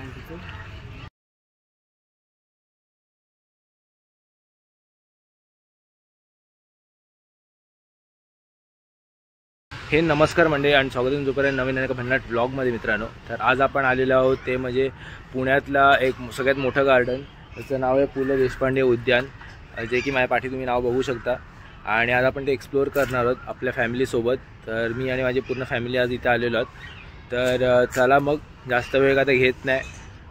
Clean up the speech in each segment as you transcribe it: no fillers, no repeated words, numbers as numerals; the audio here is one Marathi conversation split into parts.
हे नमस्कार मंडळी आणि स्वागत आहे जोपर्यंत नवीन एका भन्नाट ब्लॉगमध्ये मित्रांनो। तर आज आपण आलेलो आहोत ते म्हणजे पुण्यातला एक सगळ्यात मोठं गार्डन, त्याचं नाव आहे पु ल देशपांडे उद्यान, जे की माझ्या पाठी तुम्ही नाव बघू शकता। आणि आज आपण ते एक्सप्लोअर करणार आहोत आपल्या फॅमिलीसोबत। तर मी आणि माझी पूर्ण फॅमिली आज इथे आलेलो आहोत। तर चला मग जास्त वेळ आता घेत नाही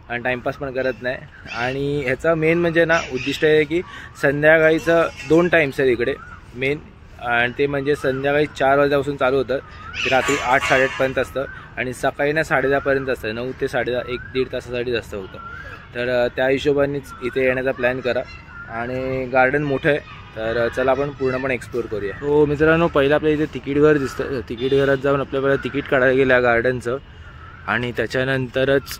आणि टाइमपास पण करत नाही। आणि ह्याचा मेन म्हणजे ना उद्दिष्ट आहे की संध्याकाळीचं 2 टाइम्स आहे इकडे मेन, आणि ते म्हणजे संध्याकाळी 4 वाजल्यापासून चालू होतं ते रात्री 8-8:30 पर्यंत असतं, आणि सकाळी ना 10:30 पर्यंत असतं, 9 ते 10:30, 1-1.5 तासासाठी जास्त होतं। तर त्या हिशोबानेच इथे येण्याचा प्लॅन करा। आणि गार्डन मोठं आहे, तर चला आपण पूर्णपणे एक्सप्लोअर करूया। हो मित्रांनो, पहिलं आपल्या इथे तिकीट घर दिसतं, तिकीट घरात जाऊन आपल्याला तिकीट काढायला गेलं आहे गार्डनचं, आणि त्याच्यानंतरच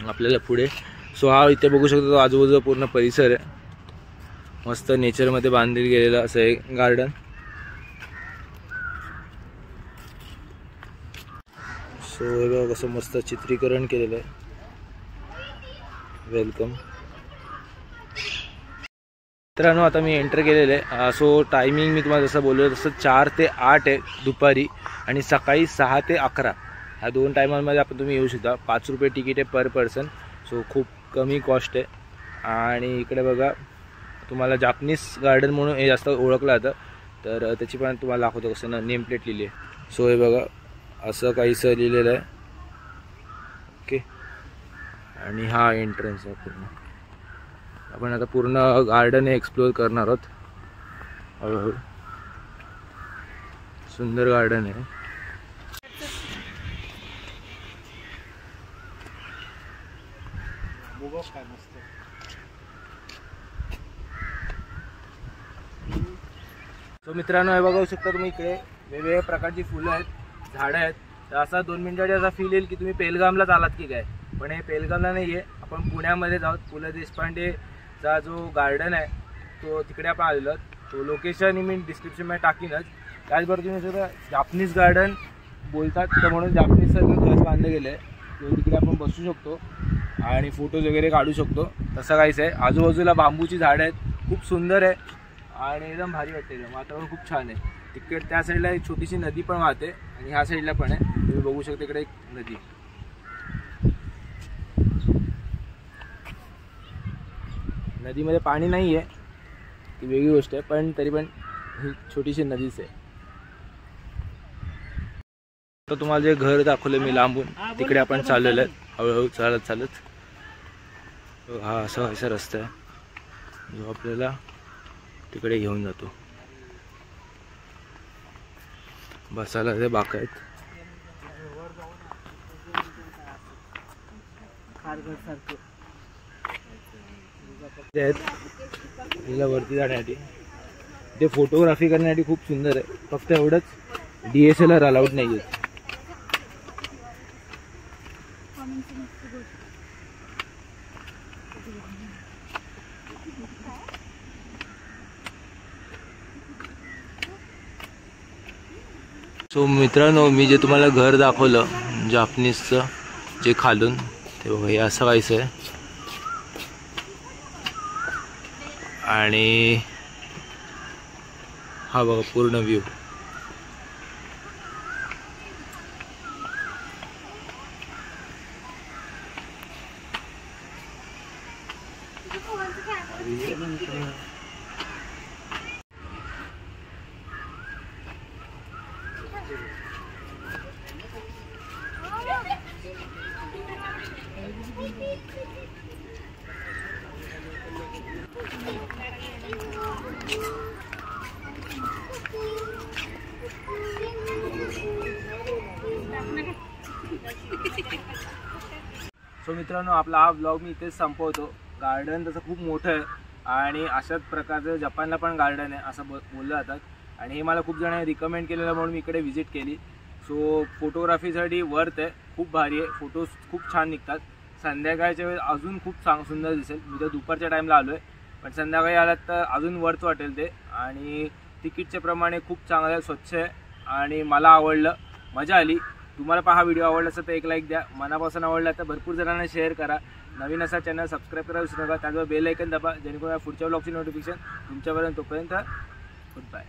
आपल्याला पुढे हा इथे बघू शकतो तो आजूबाजूचा पूर्ण परिसर आहे, मस्त नेचरमध्ये बांधले गेलेलं असं एक गार्डन। हे बघा कसं मस्त चित्रीकरण केलेलं आहे, वेलकम। मित्रांनो आता मी एंटर केलेलं आहे। टायमिंग मी तुम्हाला जसं बोललो तसं 4 ते 8 आहे दुपारी, आणि सकाळी 6 ते 11 ह्या 2 टायमांमध्ये आपण तुम्ही येऊ शकता। 5 रुपये तिकीट आहे पर पर्सन, खूप कमी कॉस्ट आहे। आणि इकडे बघा तुम्हाला जापनीज गार्डन म्हणून हे जास्त ओळखलं जातं, तर त्याची पण तुम्हाला दाखवतो कसं नेम प्लेट लिहिली आहे। हे बघा असं काहीसं लिहिलेलं आहे, ओके। आणि हा एंट्रन्स आहे पूर्ण। आपण आता पूर्ण गार्डन हे एक्सप्लोअर करणार आहोत हळूहळू। सुंदर गार्डन आहे। मित्रांनो हे बघू शकता तुम्ही, इकडे वेगवेगळ्या प्रकारची फुलं आहेत, झाडं आहेत। तर असा 2 मिनिटांचा असा फील येईल की तुम्ही पेलगामलाच आलात की काय, पण हे पेलगामला नाही आहे, आपण पुण्यामध्ये आहोत। पु ल देशपांडेचा जो गार्डन आहे तो तिकडे आपण आलेलो आहोत। तो लोकेशन मी डिस्क्रिप्शनमध्ये टाकीनच। त्याचबरोबर तुम्ही सगळं जापनीज गार्डन बोलतात, तर म्हणून जापनीज सारखं घर बांधलं गेलं आहे, तो तिकडे आपण बसू शकतो आणि फोटोज वगैरे काढू शकतो, तसं काहीच आहे। आजूबाजूला बांबूची झाडं आहेत, खूप सुंदर आहे आणि एकदम भारी वाटते, वातावरण खूप छान आहे। तिकडे त्या साईडला एक छोटीशी नदी पण वाहते, आणि ह्या साईडला पण आहे, तुम्ही बघू शकता इकडे एक नदी। नदीमध्ये पाणी नाही आहे, ती वेगळी गोष्ट आहे, पण तरी पण ही छोटीशी नदीच आहे। तर तुम्हाला जे घर दाखवलं मी लांबून, तिकडे आपण चाललेलो आहे हळूहळू चालत चालत। हा असा रस्ता आहे जो आपल्याला तिकडे घेऊन जातो। बसायला ते बाक आहेत, वरती जाण्यासाठी। ते फोटोग्राफी करण्यासाठी खूप सुंदर आहे, फक्त एवढंच DSLR अलाउड नाही आहे। मित्रांनो, मी जे तुम्हाला घर दाखवलं जापनीजचं जे खालून, ते बघा हे असं काहीसं आहे। आणि हा बघा पूर्ण व्ह्यू। मित्रांनो, आपला हा व्लॉग मी इथेच संपवतो। गार्डन तसं खूप मोठं आहे, आणि अशाच प्रकारचं जपानला पण गार्डन आहे असं बोललं जातात, आणि हे मला खूप जणांनी रिकमेंड केलेलं म्हणून मी इकडे व्हिजिट केली। फोटोग्राफीसाठी वर्थ आहे, खूप भारी आहे, फोटोज खूप छान निघतात। संध्याकाळच्या वेळेस अजून खूप सुंदर दिसेल। मी तर दुपारच्या टाईमला आलो आहे, पण संध्याकाळी आलात तर अजून वर्थ वाटेल ते। आणि तिकीटच्या प्रमाणे खूप चांगलं आहे, स्वच्छ आहे, आणि मला आवडलं, मजा आली। तुम्हाला पहा व्हिडिओ आवडला असेल तर एक लाईक द्या, मनापासून आवडला तर भरपूर जणांना शेअर करा, नवीन असा चॅनल सबस्क्राईब करा विसरू नका, त्याचबरोबर बेल आयकन दाबा जेणेकरून पुढच्या व्लॉगची नोटिफिकेशन तुमच्यापर्यंत. तोपर्यंत गुड बाय.